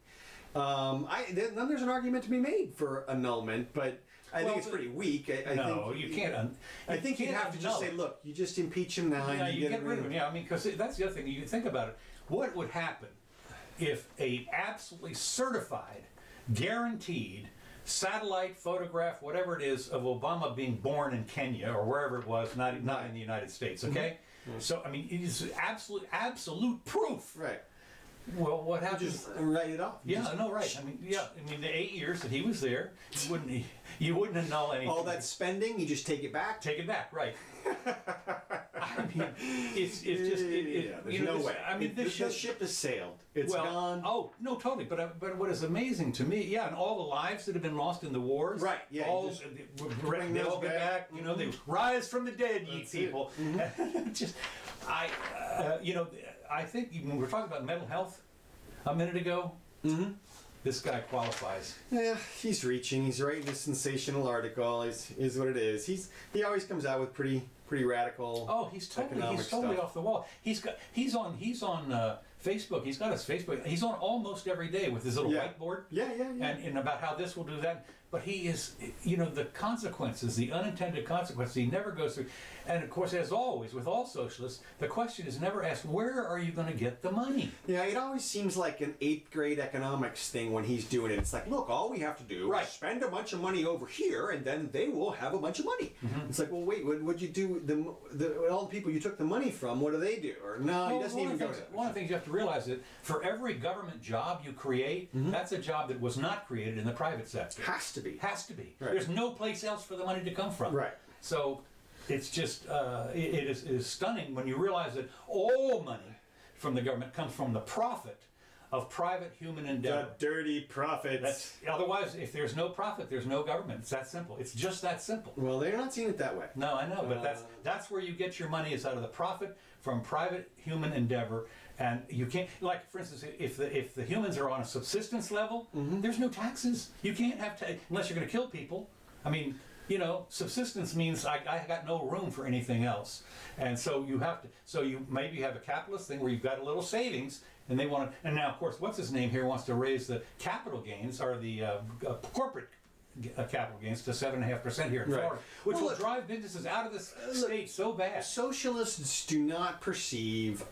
then there's an argument to be made for annulment, but I think it's pretty weak. You can't. I think you'd have to just say, look, you just impeach him now. Yeah, you get rid of him. Yeah, I mean, because that's the other thing. You think about it. What would happen if a absolutely certified, guaranteed satellite photograph, whatever it is, of Obama being born in Kenya or wherever it was, not in the United States, okay? So, I mean, it is absolute proof. Right. Well, what happens? Just write it off. Right. I mean, the 8 years that he was there, you wouldn't annul anything. All that spending, you just take it back? Take it back, right. I mean, it's just... there's no way. I mean, the ship has sailed. It's gone. Oh, no, totally. But what is amazing to me, and all the lives that have been lost in the wars. Right, yeah. They all get back. They rise from the dead, ye people. I think when we were talking about mental health a minute ago, this guy qualifies. Yeah, he's reaching. He's writing this sensational article. Is what it is. He always comes out with pretty radical. Oh, he's totally off the wall. He's on Facebook, he's got his Facebook, he's on almost every day with his little whiteboard. Yeah. And about how this will do that. But he is, the consequences, the unintended consequences, he never goes through. And of course, as always, with all socialists, the question is never asked, where are you going to get the money? Yeah, it always seems like an 8th grade economics thing when he's doing it. It's like, look, all we have to do is spend a bunch of money over here, and then they will have a bunch of money. It's like, well, wait, what'd you do? All the people you took the money from, what do they do? Or no, he doesn't even go to. One of the things you have to realize is that for every government job you create, that's a job that was not created in the private sector. Has to be. Has to be. Right. There's no place else for the money to come from. Right. So it's just, it is stunning when you realize that all money from the government comes from the profit of private human endeavor. The dirty profits. Otherwise, if there's no profit, there's no government. It's that simple. It's just that simple. Well, they're not seeing it that way. No, I know, but that's where you get your money, is out of the profit from private human endeavor. And you can't, like, for instance, if the humans are on a subsistence level, there's no taxes. You can't have unless you're going to kill people. I mean, subsistence means I got no room for anything else. And so you have to, you maybe have a capitalist thing where you've got a little savings, and they want to, and now of course, what's his name here wants to raise the capital gains, or the corporate capital gains, to 7.5% here in Florida, which will drive businesses out of this state so bad. Socialists do not perceive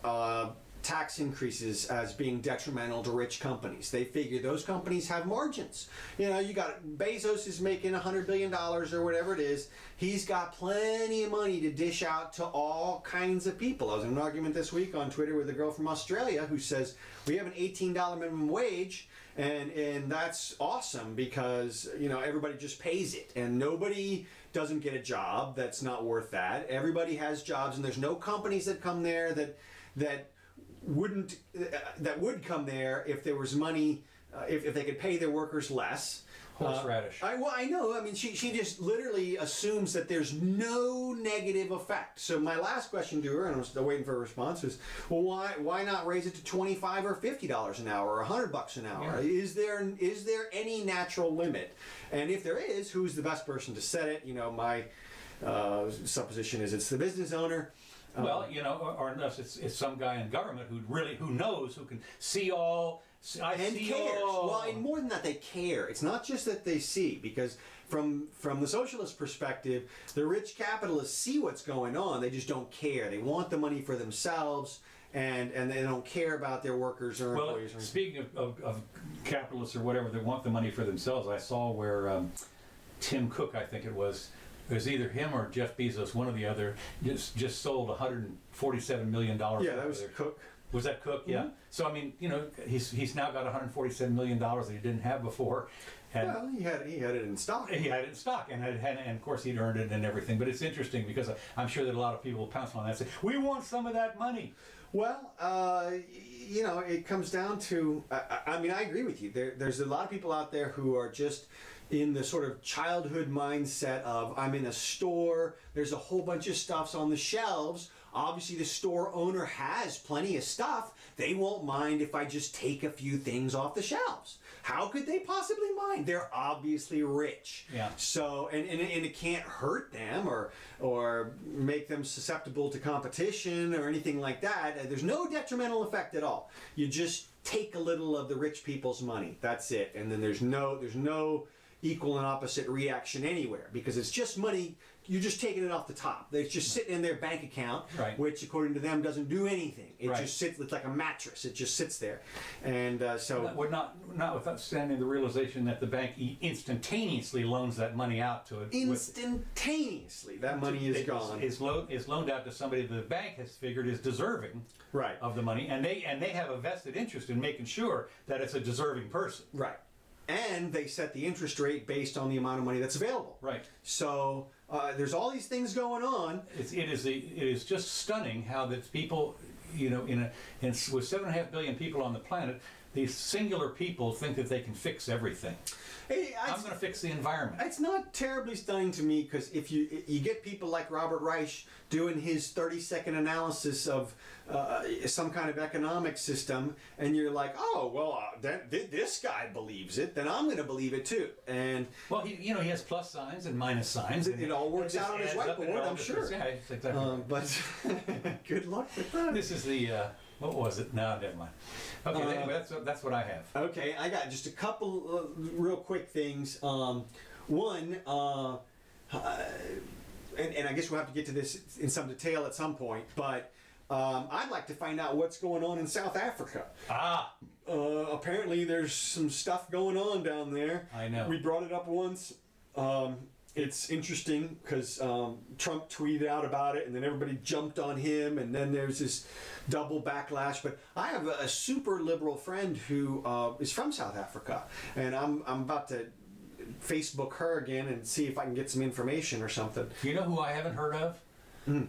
tax increases as being detrimental to rich companies. They figure those companies have margins. You got Bezos is making $100 billion or whatever it is. He's got plenty of money to dish out to all kinds of people. I was in an argument this week on Twitter with a girl from Australia who says, we have an $18 minimum wage, and that's awesome because, everybody just pays it, and nobody doesn't get a job that's not worth that. Everybody has jobs, and there's no companies that come there that would come there if there was money, if they could pay their workers less. Horseradish. I know. I mean, she just literally assumes that there's no negative effect. So my last question to her, and I'm still waiting for a response, is, well, why not raise it to $25 or $50 an hour or $100 an hour? Yeah. Is there any natural limit? And if there is, who's the best person to set it? My supposition is it's the business owner. Well, or unless it's some guy in government who knows, who can see all, and cares. Well, and more than that, they care. It's not just that they see, because from the socialist perspective, the rich capitalists see what's going on. They just don't care. They want the money for themselves, and they don't care about their workers or employees. Well, speaking of capitalists or whatever that want the money for themselves, I saw where Tim Cook, I think it was either him or Jeff Bezos, one or the other, just sold $147 million. Yeah, that was Cook. Was that Cook? Yeah. So I mean, he's now got $147 million that he didn't have before. And well, he had it in stock. He had it in stock, and of course he'd earned it and everything. But it's interesting because I'm sure that a lot of people will pounce on that and say, "We want some of that money." Well, it comes down to. I mean, I agree with you. There's a lot of people out there who are just in the sort of childhood mindset of, I'm in a store, there's a whole bunch of stuffs on the shelves. Obviously, the store owner has plenty of stuff. They won't mind if I just take a few things off the shelves. How could they possibly mind? They're obviously rich. Yeah. So, and it can't hurt them or make them susceptible to competition or anything like that. There's no detrimental effect at all. You just take a little of the rich people's money. That's it. And then there's no equal and opposite reaction anywhere, because it's just money. You're just taking it off the top. It's just sitting in their bank account, which according to them doesn't do anything. It just sits. It's like a mattress. It just sits there, and so we're notwithstanding the realization that the bank instantaneously loans that money out to it. Instantaneously, that money is gone. Is loaned out to somebody that the bank has figured is deserving of the money, and they have a vested interest in making sure that it's a deserving person. Right. And they set the interest rate based on the amount of money that's available. Right. So there's all these things going on. It is just stunning how that people, with 7.5 billion people on the planet, these singular people think that they can fix everything. Hey, I'm going to fix the environment. It's not terribly stunning to me, because if you get people like Robert Reich doing his 30-second analysis of some kind of economic system, and you're like, oh, well, this guy believes it, then I'm going to believe it too. And well, he has plus signs and minus signs. It all works out on his whiteboard, I'm sure. Yeah, exactly. But good luck with that. This is the What was it? No, never mind. Okay, anyway, that's what I have. Okay, I got just a couple real quick things. One, and I guess we'll have to get to this in some detail at some point, but I'd like to find out what's going on in South Africa. Apparently there's some stuff going on down there. I know. We brought it up once. It's interesting because Trump tweeted out about it, and then everybody jumped on him, and then there's this double backlash. But I have a super liberal friend who is from South Africa, and I'm about to Facebook her again and see if I can get some information or something. You know who I haven't heard of?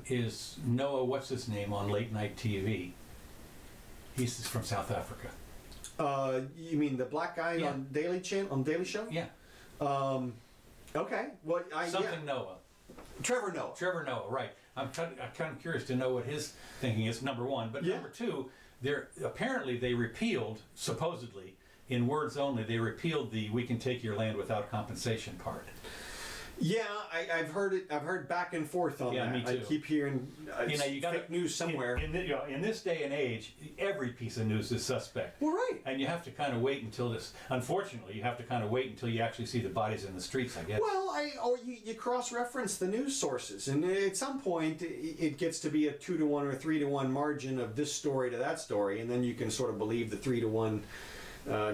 Is Noah, what's his name, on late night TV. He's from South Africa. You mean the black guy on Daily Show? Yeah. Okay. Well, Noah. Trevor Noah. Trevor Noah, right. I'm kind of curious to know what his thinking is, number one. But number two, apparently they repealed, supposedly, in words only, they repealed the "we can take your land without compensation" part. Yeah, I've heard it. I've heard back and forth on that. Me too. I keep hearing you got fake news somewhere. In this day and age, every piece of news is suspect. Well, right. And you have to kind of wait until this. Unfortunately, you have to kind of wait until you actually see the bodies in the streets, I guess. Well, or you cross-reference the news sources, and at some point it gets to be a 2-to-1 or 3-to-1 margin of this story to that story, and then you can sort of believe the 3-to-1.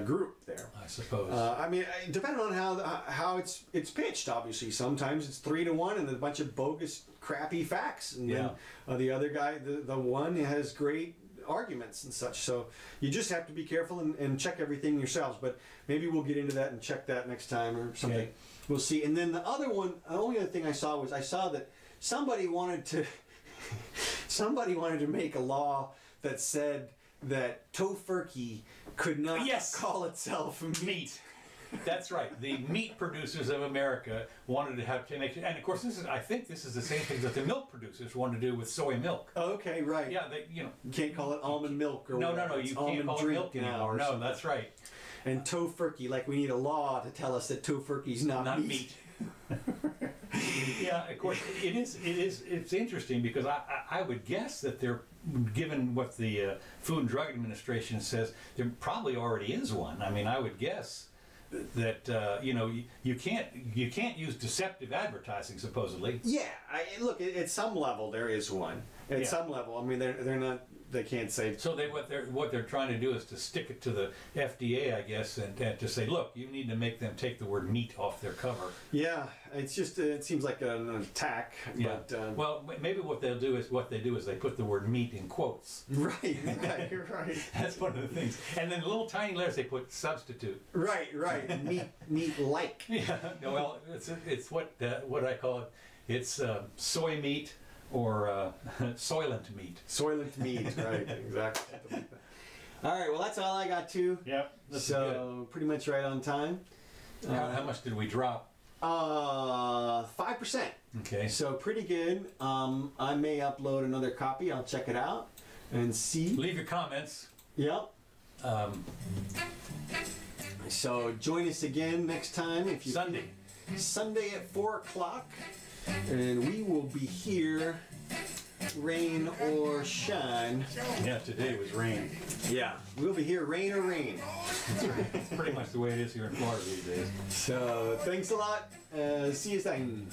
Group there, I suppose. I mean, depending on how it's pitched, obviously, sometimes it's 3-to-1 and a bunch of bogus, crappy facts, and then the other guy, the one has great arguments and such. So you just have to be careful and check everything yourselves. But maybe we'll get into that and check that next time or something. Okay. We'll see. And then the only other thing I saw that somebody wanted to make a law that said that Tofurkey could not call itself meat. That's right. The meat producers of America wanted to make, and of course I think this is the same thing that the milk producers want to do with soy milk. Okay, right. Yeah, you can't call it almond milk or no, you can't call it milk anymore. No, that's right. And Tofurkey, like we need a law to tell us that Tofurkey's not meat. Yeah, of course it is. It's interesting because I would guess that given what the Food and Drug Administration says, there probably already is one. I mean, I would guess that you can't use deceptive advertising, supposedly. Yeah, look, at some level there is one. At some level, I mean, they're not. They can't say. So what they're trying to do is to stick it to the FDA, I guess, and to say, look, you need to make them take the word meat off their cover. Yeah, it's just it seems like an attack. Yeah. But, well, maybe what they do is they put the word meat in quotes. Right. You're right. That's one of the things. And then little tiny letters they put substitute. Right. meat like. Yeah. Well, it's what I call it. It's soy meat. Or soylent meat. Soylent meat, right, exactly. All right, well, that's all I got, too. Yep. So, pretty much right on time. How much did we drop? 5%. Okay. So, pretty good. I may upload another copy. I'll check it out and see. Leave your comments. Yep. So, join us again next time. If you Sunday at 4 o'clock. And we will be here, rain or shine. Yeah, today was rain. Yeah, we'll be here, rain or rain. That's right. It's pretty much the way it is here in Florida these days. So, thanks a lot. See you soon.